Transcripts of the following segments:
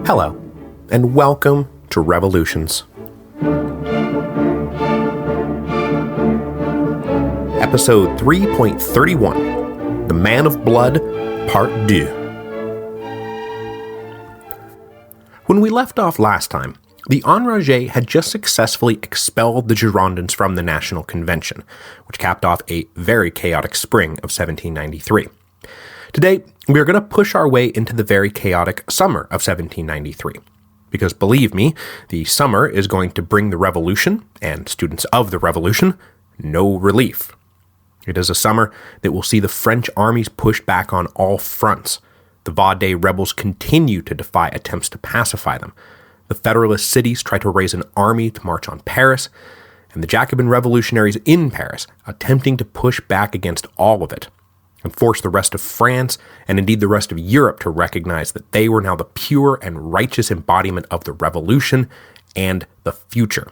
Hello, and welcome to Revolutions. Episode 3.31, The Man of Blood, Part Deux. When we left off last time, the Enragés had just successfully expelled the Girondins from the National Convention, which capped off a very chaotic spring of 1793. Today, we are going to push our way into the very chaotic summer of 1793. Because believe me, the summer is going to bring the Revolution, and students of the Revolution, no relief. It is a summer that will see the French armies pushed back on all fronts. The Vendée rebels continue to defy attempts to pacify them. The Federalist cities try to raise an army to march on Paris, and the Jacobin revolutionaries in Paris attempting to push back against all of it, and force the rest of France, and indeed the rest of Europe, to recognize that they were now the pure and righteous embodiment of the revolution and the future.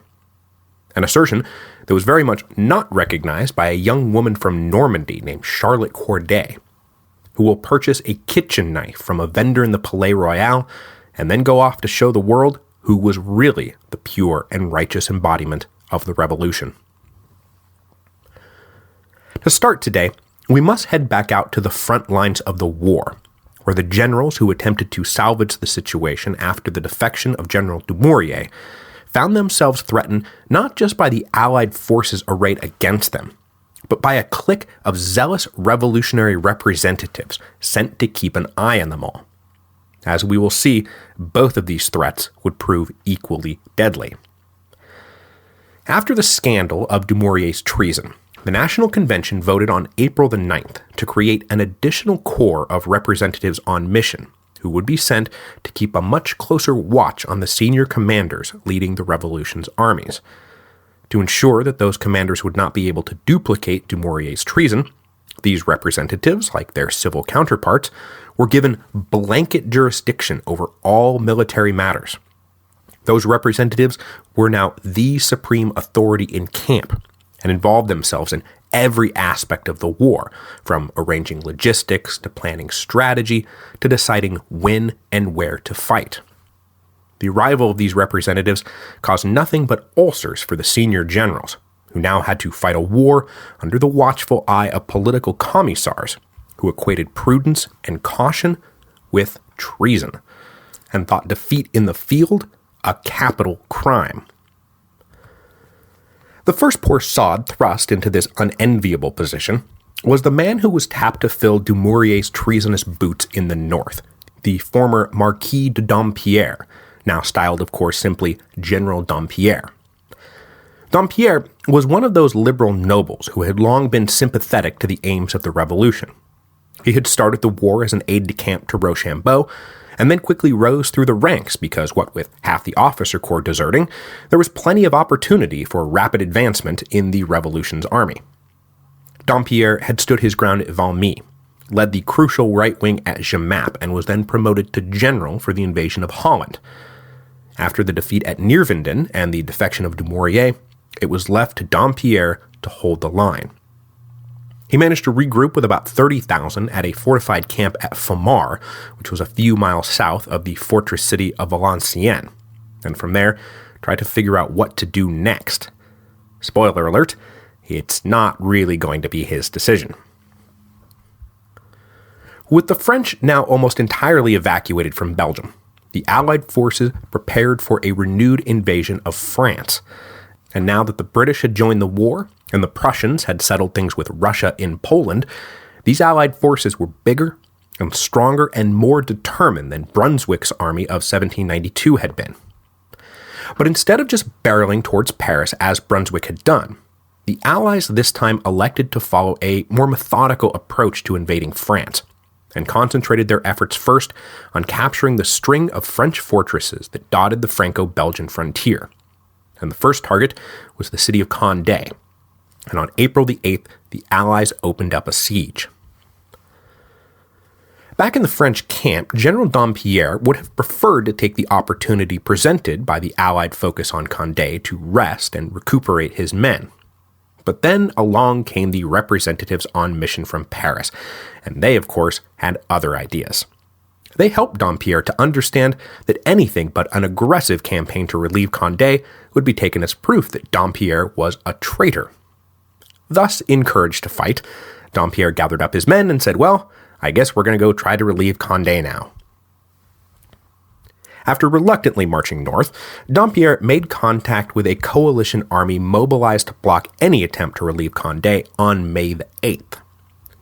An assertion that was very much not recognized by a young woman from Normandy named Charlotte Corday, who will purchase a kitchen knife from a vendor in the Palais Royal, and then go off to show the world who was really the pure and righteous embodiment of the revolution. To start today, we must head back out to the front lines of the war, where the generals who attempted to salvage the situation after the defection of General Dumouriez found themselves threatened not just by the Allied forces arrayed against them, but by a clique of zealous revolutionary representatives sent to keep an eye on them all. As we will see, both of these threats would prove equally deadly. After the scandal of Dumouriez's treason, the National Convention voted on April the 9th to create an additional corps of representatives on mission, who would be sent to keep a much closer watch on the senior commanders leading the revolution's armies. To ensure that those commanders would not be able to duplicate Dumouriez's treason, these representatives, like their civil counterparts, were given blanket jurisdiction over all military matters. Those representatives were now the supreme authority in camp and involved themselves in every aspect of the war, from arranging logistics to planning strategy to deciding when and where to fight. The arrival of these representatives caused nothing but ulcers for the senior generals, who now had to fight a war under the watchful eye of political commissars who equated prudence and caution with treason, and thought defeat in the field a capital crime. The first poor sod thrust into this unenviable position was the man who was tapped to fill Dumouriez's treasonous boots in the north, the former Marquis de Dampierre, now styled, of course, simply General Dampierre. Dampierre was one of those liberal nobles who had long been sympathetic to the aims of the revolution. He had started the war as an aide-de-camp to Rochambeau, and then quickly rose through the ranks because, what with half the officer corps deserting, there was plenty of opportunity for rapid advancement in the revolution's army. Dampierre had stood his ground at Valmy, led the crucial right wing at Jemappes, and was then promoted to general for the invasion of Holland. After the defeat at Neerwinden and the defection of Dumouriez, it was left to Dampierre to hold the line. He managed to regroup with about 30,000 at a fortified camp at Famars, which was a few miles south of the fortress city of Valenciennes, and from there, tried to figure out what to do next. Spoiler alert, it's not really going to be his decision. With the French now almost entirely evacuated from Belgium, the Allied forces prepared for a renewed invasion of France. And now that the British had joined the war, and the Prussians had settled things with Russia in Poland, these Allied forces were bigger and stronger and more determined than Brunswick's army of 1792 had been. But instead of just barreling towards Paris as Brunswick had done, the Allies this time elected to follow a more methodical approach to invading France, and concentrated their efforts first on capturing the string of French fortresses that dotted the Franco-Belgian frontier. And the first target was the city of Condé, and on April the 8th, the Allies opened up a siege. Back in the French camp, General Dampierre would have preferred to take the opportunity presented by the Allied focus on Condé to rest and recuperate his men. But then along came the representatives on mission from Paris, and they, of course, had other ideas. They helped Dampierre to understand that anything but an aggressive campaign to relieve Condé would be taken as proof that Dampierre was a traitor. Thus encouraged to fight, Dampierre gathered up his men and said, well, I guess we're going to go try to relieve Condé now. After reluctantly marching north, Dampierre made contact with a coalition army mobilized to block any attempt to relieve Condé on May the 8th.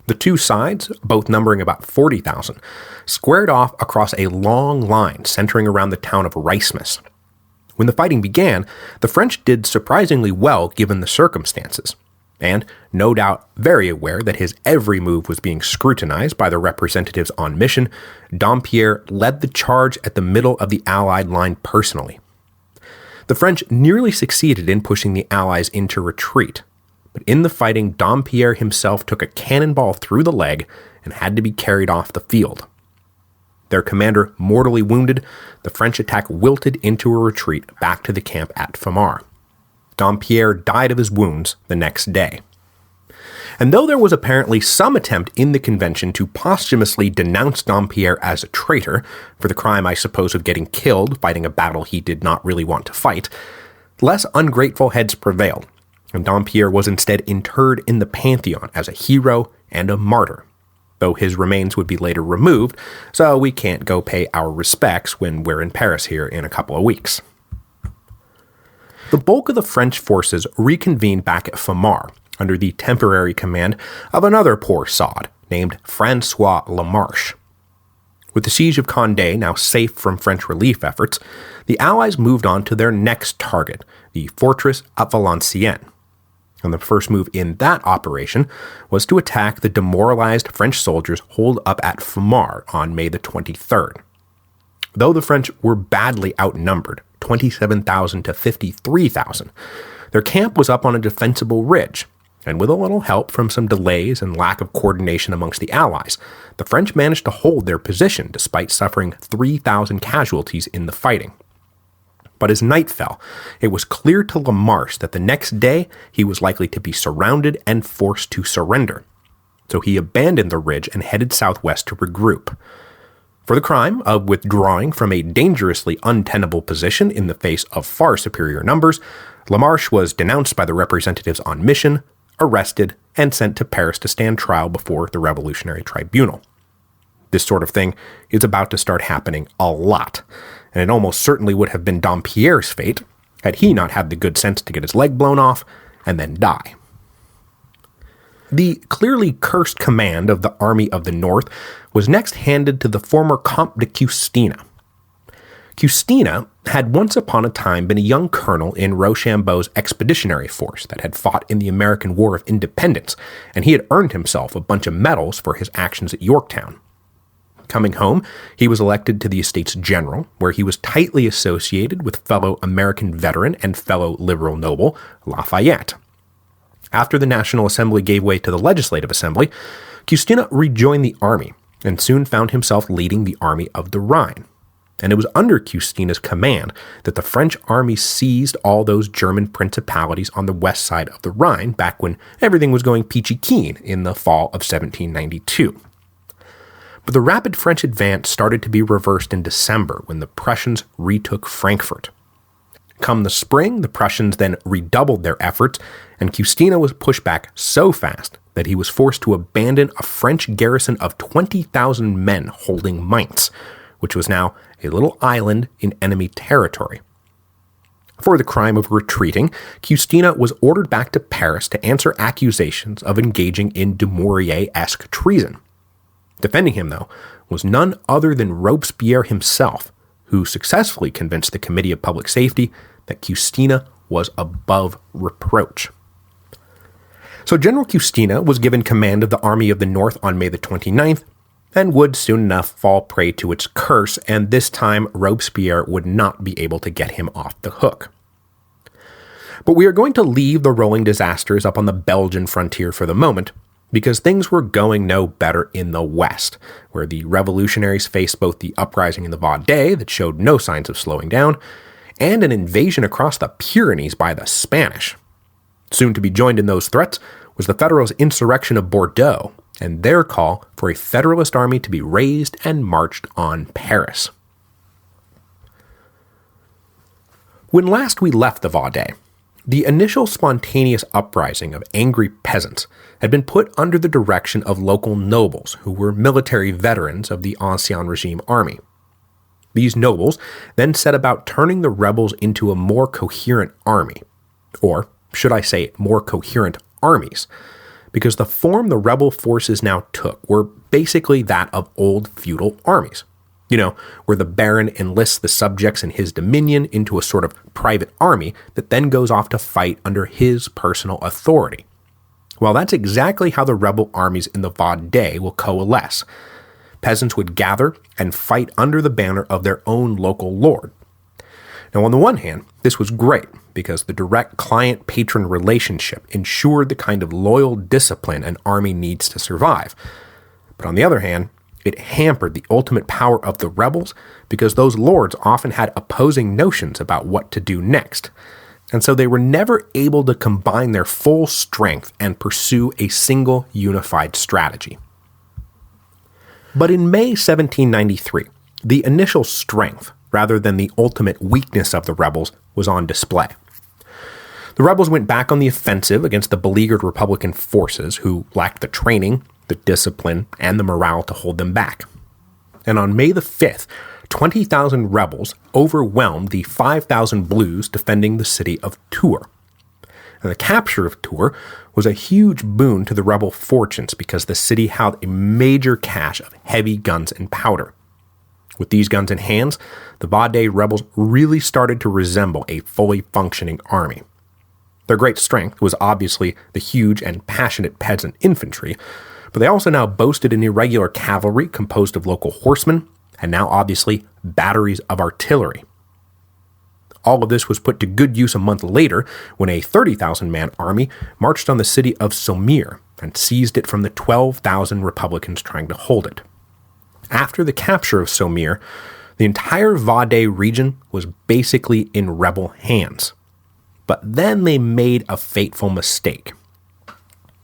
The two sides, both numbering about 40,000, squared off across a long line centering around the town of Reismas. When the fighting began, the French did surprisingly well given the circumstances, and, no doubt very aware that his every move was being scrutinized by the representatives on mission, Dampierre led the charge at the middle of the Allied line personally. The French nearly succeeded in pushing the Allies into retreat, but in the fighting, Dampierre himself took a cannonball through the leg and had to be carried off the field. Their commander mortally wounded, the French attack wilted into a retreat back to the camp at Famars. Dampierre died of his wounds the next day. And though there was apparently some attempt in the convention to posthumously denounce Dampierre as a traitor, for the crime, I suppose, of getting killed fighting a battle he did not really want to fight, less ungrateful heads prevailed, and Dampierre was instead interred in the Pantheon as a hero and a martyr, though his remains would be later removed, so we can't go pay our respects when we're in Paris here in a couple of weeks. The bulk of the French forces reconvened back at Famars under the temporary command of another poor sod named François Lamarche. With the siege of Condé now safe from French relief efforts, the Allies moved on to their next target, the fortress at Valenciennes. And the first move in that operation was to attack the demoralized French soldiers holed up at Famars on May the 23rd. Though the French were badly outnumbered, 27,000 to 53,000, their camp was up on a defensible ridge, and with a little help from some delays and lack of coordination amongst the Allies, the French managed to hold their position despite suffering 3,000 casualties in the fighting. But as night fell, it was clear to Lamarche that the next day he was likely to be surrounded and forced to surrender, so he abandoned the ridge and headed southwest to regroup. For the crime of withdrawing from a dangerously untenable position in the face of far superior numbers, Lamarche was denounced by the representatives on mission, arrested, and sent to Paris to stand trial before the Revolutionary Tribunal. This sort of thing is about to start happening a lot, and it almost certainly would have been Dampierre's fate had he not had the good sense to get his leg blown off and then die. The clearly cursed command of the Army of the North was next handed to the former Comte de Custine. Custine had once upon a time been a young colonel in Rochambeau's expeditionary force that had fought in the American War of Independence, and he had earned himself a bunch of medals for his actions at Yorktown. Coming home, he was elected to the Estates General, where he was tightly associated with fellow American veteran and fellow liberal noble Lafayette. After the National Assembly gave way to the Legislative Assembly, Custine rejoined the army and soon found himself leading the Army of the Rhine. And it was under Custine's command that the French army seized all those German principalities on the west side of the Rhine back when everything was going peachy keen in the fall of 1792. But the rapid French advance started to be reversed in December when the Prussians retook Frankfurt. Come the spring, the Prussians then redoubled their efforts, and Custine was pushed back so fast that he was forced to abandon a French garrison of 20,000 men holding Mainz, which was now a little island in enemy territory. For the crime of retreating, Custine was ordered back to Paris to answer accusations of engaging in Dumouriez-esque treason. Defending him, though, was none other than Robespierre himself, who successfully convinced the Committee of Public Safety that Custine was above reproach. So General Custine was given command of the Army of the North on May the 29th, and would soon enough fall prey to its curse, and this time Robespierre would not be able to get him off the hook. But we are going to leave the rolling disasters up on the Belgian frontier for the moment, because things were going no better in the West, where the revolutionaries faced both the uprising in the Vendée that showed no signs of slowing down, and an invasion across the Pyrenees by the Spanish. Soon to be joined in those threats was the Federals' insurrection of Bordeaux and their call for a Federalist army to be raised and marched on Paris. When last we left the Vendée, the initial spontaneous uprising of angry peasants had been put under the direction of local nobles who were military veterans of the Ancien Regime army. These nobles then set about turning the rebels into a more coherent army, or should I say more coherent armies, because the form the rebel forces now took were basically that of old feudal armies. Where the baron enlists the subjects in his dominion into a sort of private army that then goes off to fight under his personal authority. Well, that's exactly how the rebel armies in the Vendée will coalesce. Peasants would gather and fight under the banner of their own local lord. Now, on the one hand, this was great because the direct client-patron relationship ensured the kind of loyal discipline an army needs to survive. But on the other hand, it hampered the ultimate power of the rebels because those lords often had opposing notions about what to do next, and so they were never able to combine their full strength and pursue a single unified strategy. But in May 1793, the initial strength, rather than the ultimate weakness of the rebels, was on display. The rebels went back on the offensive against the beleaguered Republican forces who lacked the training, the discipline, and the morale to hold them back. And on May the 5th, 20,000 rebels overwhelmed the 5,000 Blues defending the city of Tours. And the capture of Tours was a huge boon to the rebel fortunes because the city held a major cache of heavy guns and powder. With these guns in hands, the Vendée rebels really started to resemble a fully functioning army. Their great strength was obviously the huge and passionate peasant infantry, but they also now boasted an irregular cavalry composed of local horsemen, and now obviously batteries of artillery. All of this was put to good use a month later when a 30,000-man army marched on the city of Saumur and seized it from the 12,000 Republicans trying to hold it. After the capture of Saumur, the entire Vendée region was basically in rebel hands. But then they made a fateful mistake.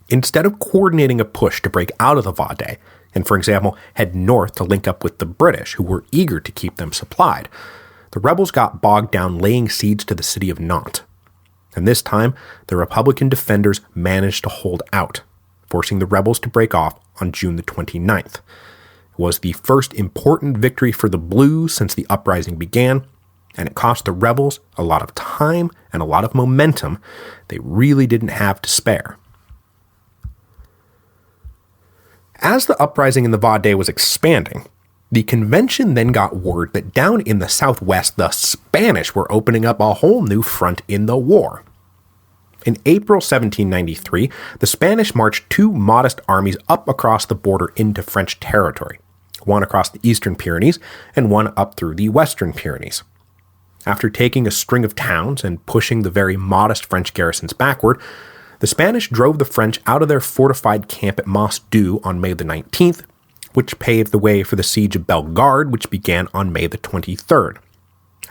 Instead of coordinating a push to break out of the Vendée, and for example, head north to link up with the British, who were eager to keep them supplied, the rebels got bogged down laying siege to the city of Nantes. And this time, the Republican defenders managed to hold out, forcing the rebels to break off on June the 29th. It was the first important victory for the Blues since the uprising began, and it cost the rebels a lot of time and a lot of momentum they really didn't have to spare. As the uprising in the Vendée was expanding, the convention then got word that down in the southwest, the Spanish were opening up a whole new front in the war. In April 1793, the Spanish marched two modest armies up across the border into French territory, one across the eastern Pyrenees and one up through the western Pyrenees. After taking a string of towns and pushing the very modest French garrisons backward, the Spanish drove the French out of their fortified camp at Deux on May the 19th, which paved the way for the siege of Bellegarde, which began on May the 23rd.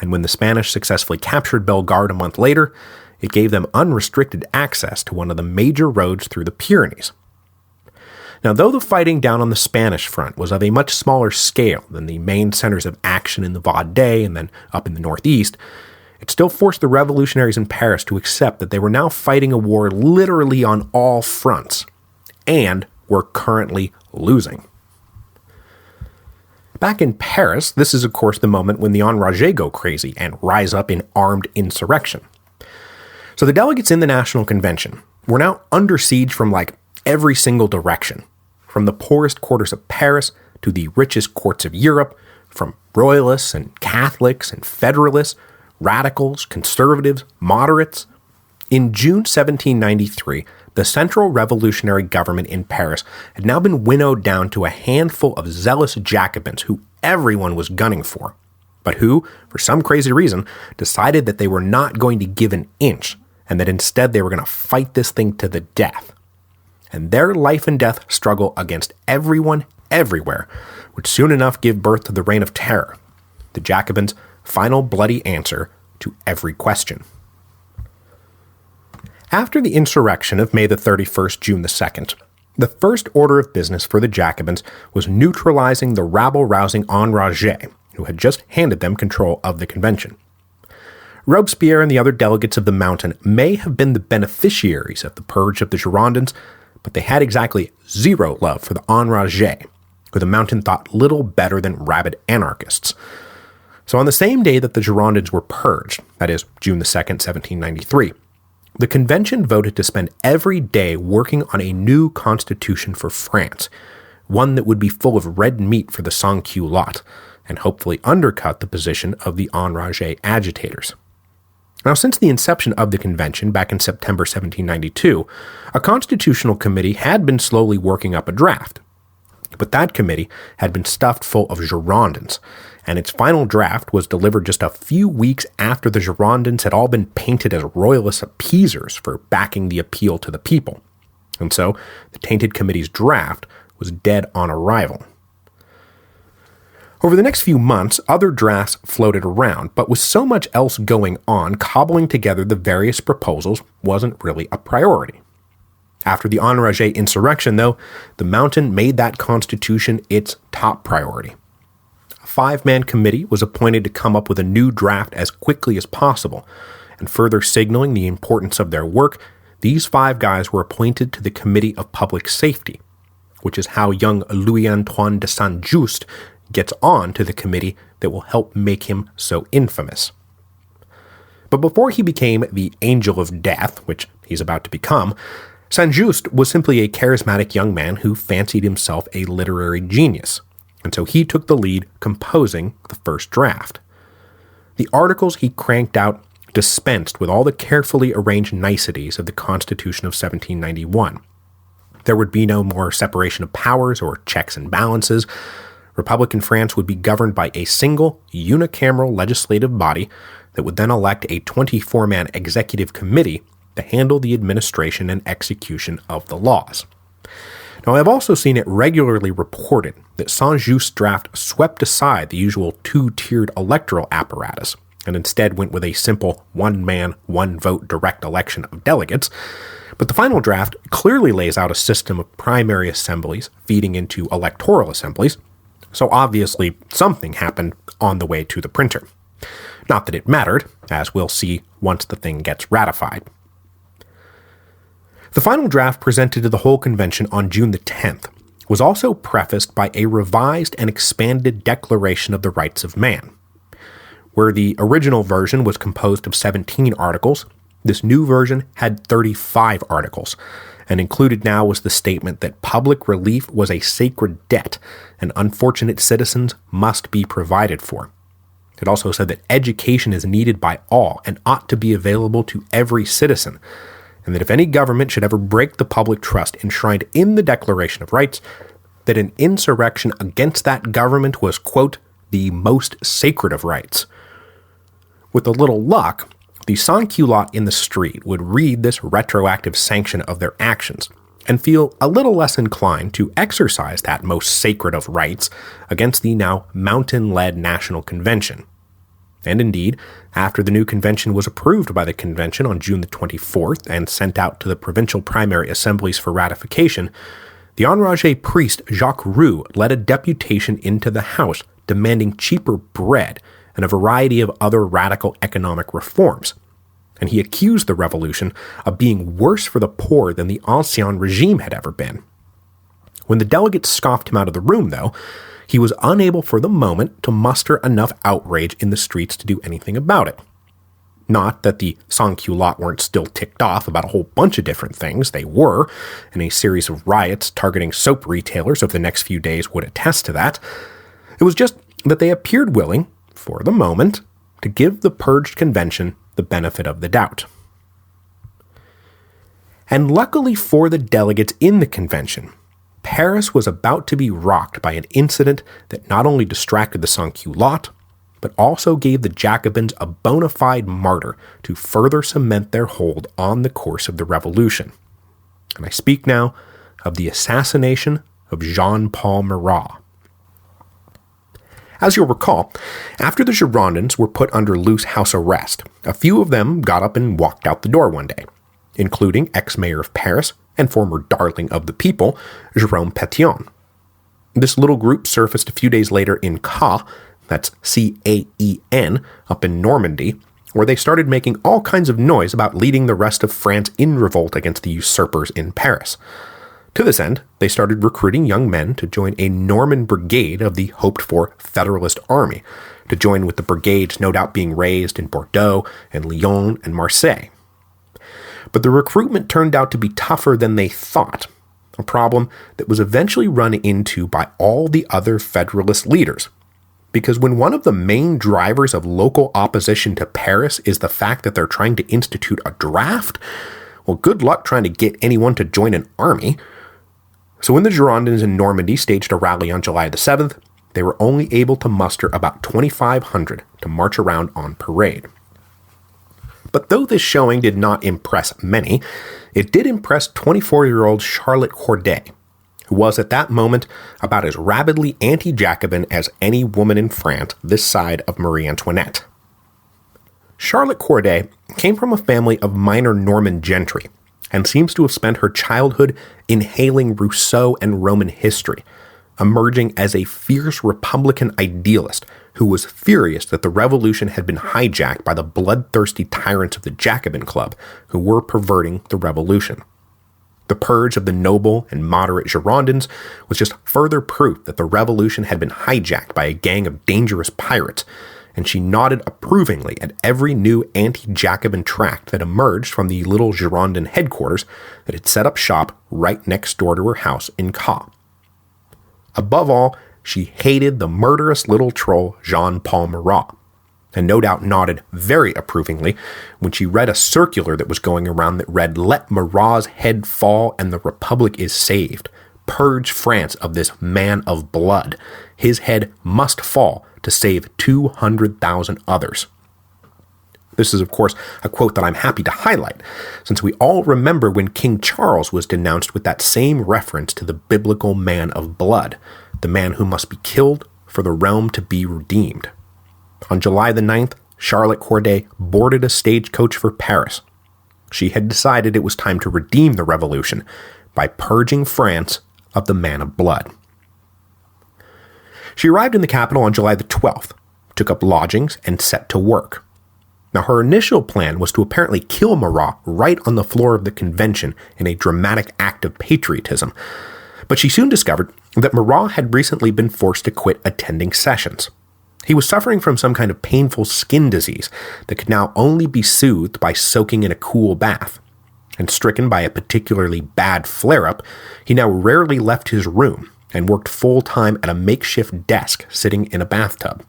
And when the Spanish successfully captured Bellegarde a month later, it gave them unrestricted access to one of the major roads through the Pyrenees. Now, though the fighting down on the Spanish front was of a much smaller scale than the main centers of action in the Vendée and then up in the northeast, it still forced the revolutionaries in Paris to accept that they were now fighting a war literally on all fronts, and were currently losing. Back in Paris, this is of course the moment when the enragés go crazy and rise up in armed insurrection. So the delegates in the National Convention were now under siege from every single direction, from the poorest quarters of Paris to the richest courts of Europe, from royalists and Catholics and federalists, radicals, conservatives, moderates. In June 1793, the Central Revolutionary government in Paris had now been winnowed down to a handful of zealous Jacobins who everyone was gunning for, but who, for some crazy reason, decided that they were not going to give an inch, and that instead they were going to fight this thing to the death. And their life and death struggle against everyone, everywhere, would soon enough give birth to the Reign of Terror, the Jacobins' final bloody answer to every question. After the insurrection of May the 31st, June the 2nd, the first order of business for the Jacobins was neutralizing the rabble-rousing enragés who had just handed them control of the convention. Robespierre and the other delegates of the Mountain may have been the beneficiaries of the purge of the Girondins, but they had exactly zero love for the enragés, who the Mountain thought little better than rabid anarchists. So on the same day that the Girondins were purged, that is, June the 2nd, 1793, the convention voted to spend every day working on a new constitution for France, one that would be full of red meat for the sans-culottes, and hopefully undercut the position of the enragé agitators. Now, since the inception of the convention back in September 1792, a constitutional committee had been slowly working up a draft. But that committee had been stuffed full of Girondins, and its final draft was delivered just a few weeks after the Girondins had all been painted as royalist appeasers for backing the appeal to the people. And so, the tainted committee's draft was dead on arrival. Over the next few months, other drafts floated around, but with so much else going on, cobbling together the various proposals wasn't really a priority. After the enragé insurrection, though, the Mountain made that constitution its top priority. A 5-man committee was appointed to come up with a new draft as quickly as possible, and further signaling the importance of their work, these 5 guys were appointed to the Committee of Public Safety, which is how young Louis-Antoine de Saint-Just gets on to the committee that will help make him so infamous. But before he became the Angel of Death, which he's about to become, Saint-Just was simply a charismatic young man who fancied himself a literary genius, and so he took the lead composing the first draft. The articles he cranked out dispensed with all the carefully arranged niceties of the Constitution of 1791. There would be no more separation of powers or checks and balances. Republican France would be governed by a single, unicameral legislative body that would then elect a 24-man executive committee to handle the administration and execution of the laws. Now, I've also seen it regularly reported that Saint-Just's draft swept aside the usual 2-tiered electoral apparatus and instead went with a simple one-man, one-vote direct election of delegates, but the final draft clearly lays out a system of primary assemblies feeding into electoral assemblies, so obviously something happened on the way to the printer. Not that it mattered, as we'll see once the thing gets ratified. The final draft presented to the whole convention on June the 10th was also prefaced by a revised and expanded Declaration of the Rights of Man. Where the original version was composed of 17 articles, this new version had 35 articles, and included now was the statement that public relief was a sacred debt and unfortunate citizens must be provided for. It also said that education is needed by all and ought to be available to every citizen, and that if any government should ever break the public trust enshrined in the Declaration of Rights, that an insurrection against that government was, quote, the most sacred of rights. With a little luck, the sans-culottes in the street would read this retroactive sanction of their actions and feel a little less inclined to exercise that most sacred of rights against the now Mountain-led National Convention. And indeed, after the new convention was approved by the convention on June the 24th and sent out to the provincial primary assemblies for ratification, the enragé priest Jacques Roux led a deputation into the House demanding cheaper bread and a variety of other radical economic reforms, and he accused the revolution of being worse for the poor than the Ancien Regime had ever been. When the delegates scoffed him out of the room, though, he was unable for the moment to muster enough outrage in the streets to do anything about it. Not that the sans-culottes weren't still ticked off about a whole bunch of different things. They were, and a series of riots targeting soap retailers over the next few days would attest to that. It was just that they appeared willing, for the moment, to give the purged convention the benefit of the doubt. And luckily for the delegates in the convention, Paris was about to be rocked by an incident that not only distracted the sans-culottes, but also gave the Jacobins a bona fide martyr to further cement their hold on the course of the revolution. And I speak now of the assassination of Jean-Paul Marat. As you'll recall, after the Girondins were put under loose house arrest, a few of them got up and walked out the door one day. including ex-mayor of Paris and former darling of the people, Jérôme Pétion. This little group surfaced a few days later in Caen, that's Caen, up in Normandy, where they started making all kinds of noise about leading the rest of France in revolt against the usurpers in Paris. To this end, they started recruiting young men to join a Norman brigade of the hoped-for Federalist army, to join with the brigades no doubt being raised in Bordeaux and Lyon and Marseille. But the recruitment turned out to be tougher than they thought, a problem that was eventually run into by all the other Federalist leaders. Because when one of the main drivers of local opposition to Paris is the fact that they're trying to institute a draft, well, good luck trying to get anyone to join an army. So when the Girondins in Normandy staged a rally on July the 7th, they were only able to muster about 2,500 to march around on parade. But though this showing did not impress many, it did impress 24-year-old Charlotte Corday, who was at that moment about as rabidly anti-Jacobin as any woman in France this side of Marie Antoinette. Charlotte Corday came from a family of minor Norman gentry, and seems to have spent her childhood inhaling Rousseau and Roman history, emerging as a fierce Republican idealist who was furious that the revolution had been hijacked by the bloodthirsty tyrants of the Jacobin Club, who were perverting the revolution. The purge of the noble and moderate Girondins was just further proof that the revolution had been hijacked by a gang of dangerous pirates, and she nodded approvingly at every new anti-Jacobin tract that emerged from the little Girondin headquarters that had set up shop right next door to her house in Caen. Above all, she hated the murderous little troll Jean-Paul Marat, and no doubt nodded very approvingly when she read a circular that was going around that read, "Let Marat's head fall and the Republic is saved. Purge France of this man of blood. His head must fall to save 200,000 others." This is, of course, a quote that I'm happy to highlight, since we all remember when King Charles was denounced with that same reference to the biblical man of blood, the man who must be killed for the realm to be redeemed. On July the 9th, Charlotte Corday boarded a stagecoach for Paris. She had decided it was time to redeem the revolution by purging France of the man of blood. She arrived in the capital on July the 12th, took up lodgings, and set to work. Now, her initial plan was to apparently kill Marat right on the floor of the convention in a dramatic act of patriotism, but she soon discovered that Marat had recently been forced to quit attending sessions. He was suffering from some kind of painful skin disease that could now only be soothed by soaking in a cool bath, and stricken by a particularly bad flare-up, he now rarely left his room and worked full-time at a makeshift desk sitting in a bathtub.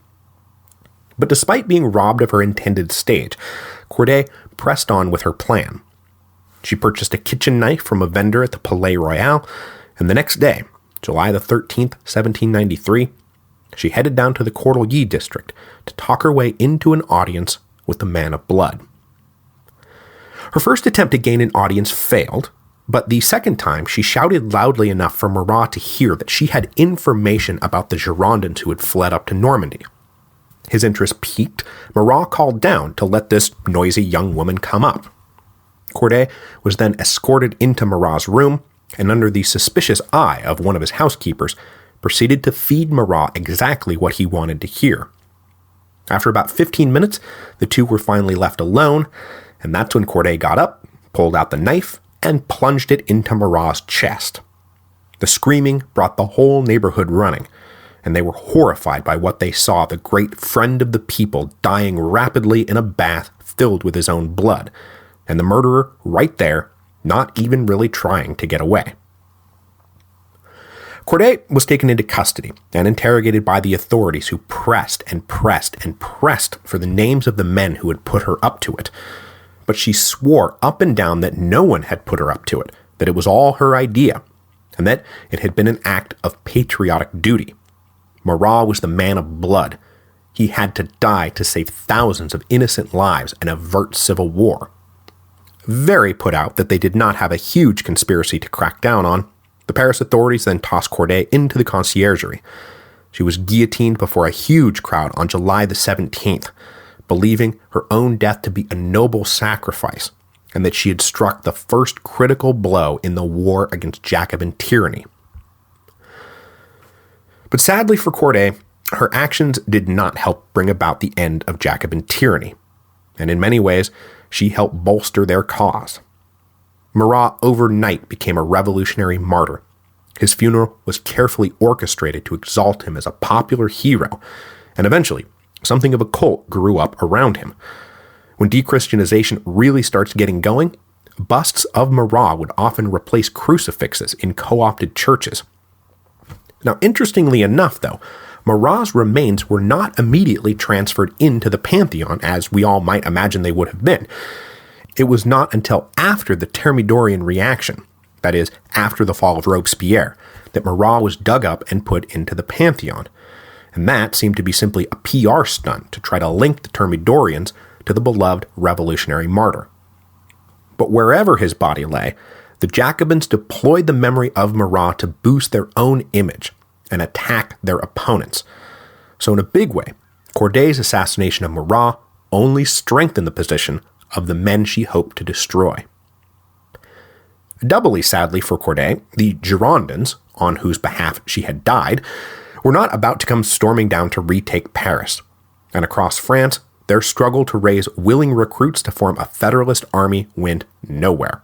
But despite being robbed of her intended stage, Corday pressed on with her plan. She purchased a kitchen knife from a vendor at the Palais Royal, and the next day, July the 13th, 1793, she headed down to the Cordeliers district to talk her way into an audience with the man of blood. Her first attempt to gain an audience failed, but the second time she shouted loudly enough for Marat to hear that she had information about the Girondins who had fled up to Normandy. His interest piqued, Marat called down to let this noisy young woman come up. Corday was then escorted into Marat's room, and under the suspicious eye of one of his housekeepers, proceeded to feed Marat exactly what he wanted to hear. After about 15 minutes, the two were finally left alone, and that's when Corday got up, pulled out the knife, and plunged it into Marat's chest. The screaming brought the whole neighborhood running, and they were horrified by what they saw, the great friend of the people dying rapidly in a bath filled with his own blood, and the murderer right there, not even really trying to get away. Corday was taken into custody and interrogated by the authorities, who pressed and pressed and pressed for the names of the men who had put her up to it. But she swore up and down that no one had put her up to it, that it was all her idea, and that it had been an act of patriotic duty. Marat was the man of blood. He had to die to save thousands of innocent lives and avert civil war. Very put out that they did not have a huge conspiracy to crack down on, the Paris authorities then tossed Corday into the conciergerie. She was guillotined before a huge crowd on July the 17th, believing her own death to be a noble sacrifice, and that she had struck the first critical blow in the war against Jacobin tyranny. But sadly for Corday, her actions did not help bring about the end of Jacobin tyranny, and in many ways, she helped bolster their cause. Marat overnight became a revolutionary martyr. His funeral was carefully orchestrated to exalt him as a popular hero, and eventually, something of a cult grew up around him. When dechristianization really starts getting going, busts of Marat would often replace crucifixes in co-opted churches. Now, interestingly enough, though, Marat's remains were not immediately transferred into the Pantheon, as we all might imagine they would have been. It was not until after the Thermidorian reaction, that is, after the fall of Robespierre, that Marat was dug up and put into the Pantheon. And that seemed to be simply a PR stunt to try to link the Thermidorians to the beloved revolutionary martyr. But wherever his body lay, the Jacobins deployed the memory of Marat to boost their own image and attack their opponents. So in a big way, Corday's assassination of Marat only strengthened the position of the men she hoped to destroy. Doubly sadly for Corday, the Girondins, on whose behalf she had died, were not about to come storming down to retake Paris. And across France, their struggle to raise willing recruits to form a federalist army went nowhere.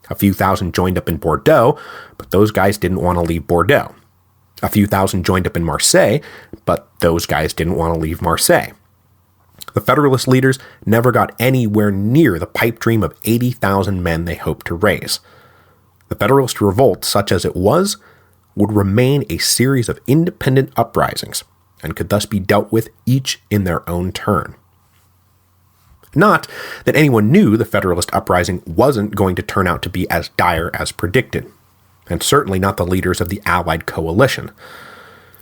A few thousand joined up in Bordeaux, but those guys didn't want to leave Bordeaux. A few thousand joined up in Marseille, but those guys didn't want to leave Marseille. The Federalist leaders never got anywhere near the pipe dream of 80,000 men they hoped to raise. The Federalist revolt, such as it was, would remain a series of independent uprisings, and could thus be dealt with each in their own turn. Not that anyone knew the Federalist uprising wasn't going to turn out to be as dire as predicted, and certainly not the leaders of the Allied coalition.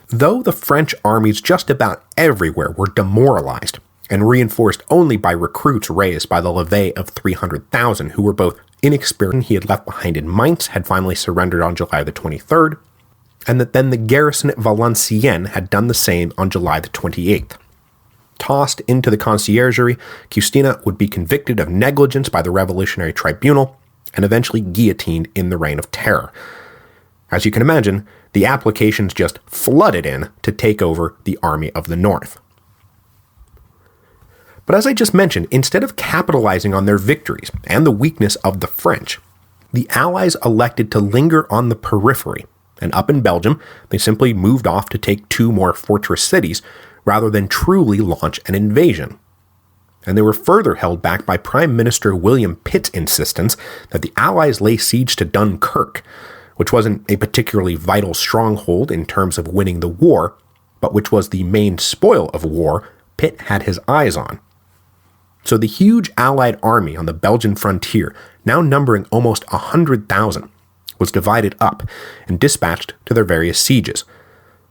Though the French armies just about everywhere were demoralized, and reinforced only by recruits raised by the levée of 300,000 who were both inexperienced he had left behind in Mainz had finally surrendered on July the 23rd, and that then the garrison at Valenciennes had done the same on July the 28th. Tossed into the conciergerie, Custine would be convicted of negligence by the Revolutionary Tribunal, and eventually guillotined in the Reign of Terror. As you can imagine, the applications just flooded in to take over the Army of the North. But as I just mentioned, instead of capitalizing on their victories and the weakness of the French, the Allies elected to linger on the periphery, and up in Belgium, they simply moved off to take 2 more fortress cities rather than truly launch an invasion. And they were further held back by Prime Minister William Pitt's insistence that the Allies lay siege to Dunkirk, which wasn't a particularly vital stronghold in terms of winning the war, but which was the main spoil of war Pitt had his eyes on. So the huge Allied army on the Belgian frontier, now numbering almost 100,000, was divided up and dispatched to their various sieges,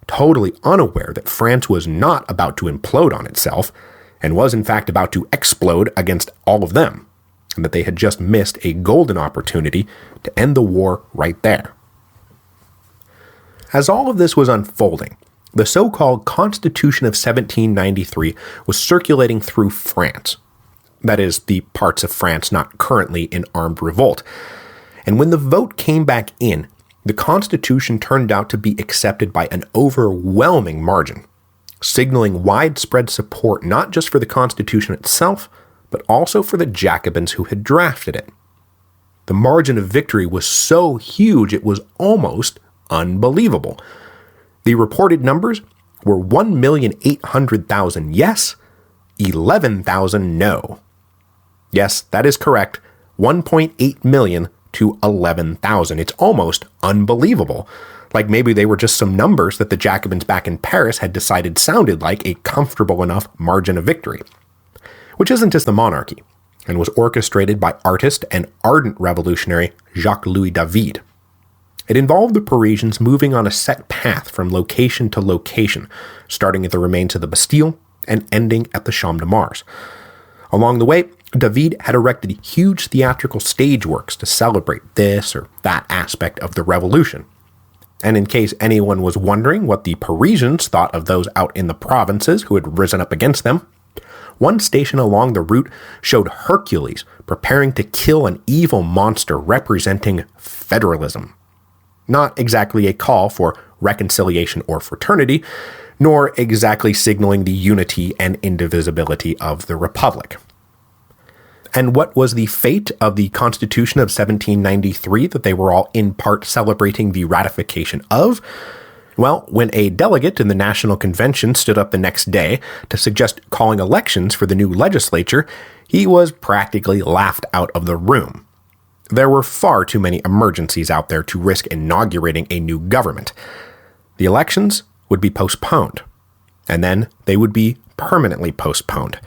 totally unaware that France was not about to implode on itself, and was in fact about to explode against all of them, and that they had just missed a golden opportunity to end the war right there. As all of this was unfolding, the so-called Constitution of 1793 was circulating through France. That is, the parts of France not currently in armed revolt. And when the vote came back in, the Constitution turned out to be accepted by an overwhelming margin, signaling widespread support not just for the Constitution itself, but also for the Jacobins who had drafted it. The margin of victory was so huge it was almost unbelievable. The reported numbers were 1,800,000 yes, 11,000 no. Yes, that is correct, 1.8 million to 11,000. It's almost unbelievable. Like maybe they were just some numbers that the Jacobins back in Paris had decided sounded like a comfortable enough margin of victory. Which isn't just the monarchy, and was orchestrated by artist and ardent revolutionary Jacques-Louis David. It involved the Parisians moving on a set path from location to location, starting at the remains of the Bastille and ending at the Champ de Mars. Along the way, David had erected huge theatrical stage works to celebrate this or that aspect of the revolution. And in case anyone was wondering what the Parisians thought of those out in the provinces who had risen up against them, One station along the route showed Hercules preparing to kill an evil monster representing federalism. Not exactly a call for reconciliation or fraternity, nor exactly signaling the unity and indivisibility of the Republic. And what was the fate of the Constitution of 1793 that they were all in part celebrating the ratification of? Well, when a delegate in the National Convention stood up the next day to suggest calling elections for the new legislature, he was practically laughed out of the room. There were far too many emergencies out there to risk inaugurating a new government. The elections would be postponed, and then they would be permanently postponed.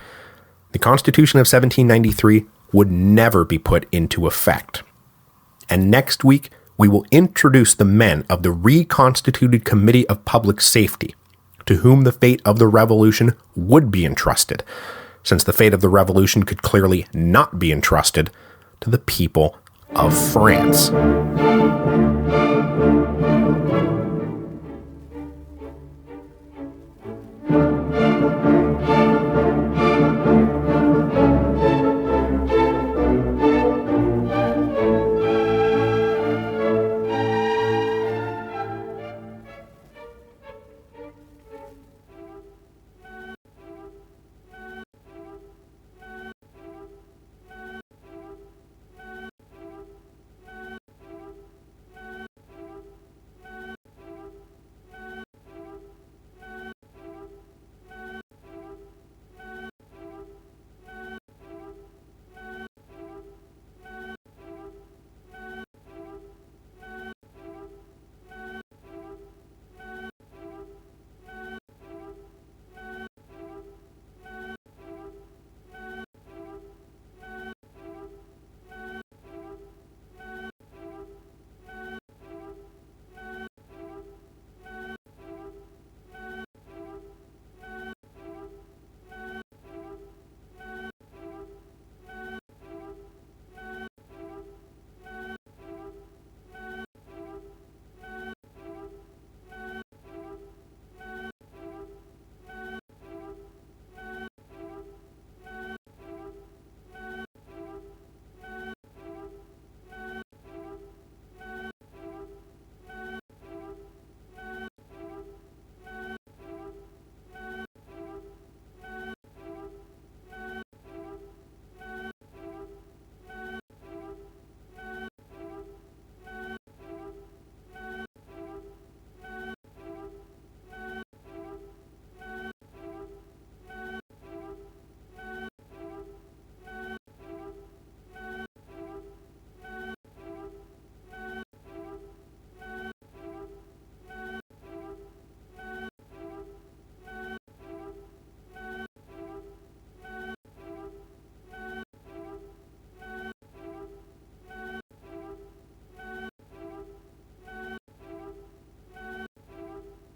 The Constitution of 1793 would never be put into effect. And next week, we will introduce the men of the reconstituted Committee of Public Safety, to whom the fate of the revolution would be entrusted, since the fate of the revolution could clearly not be entrusted to the people of France.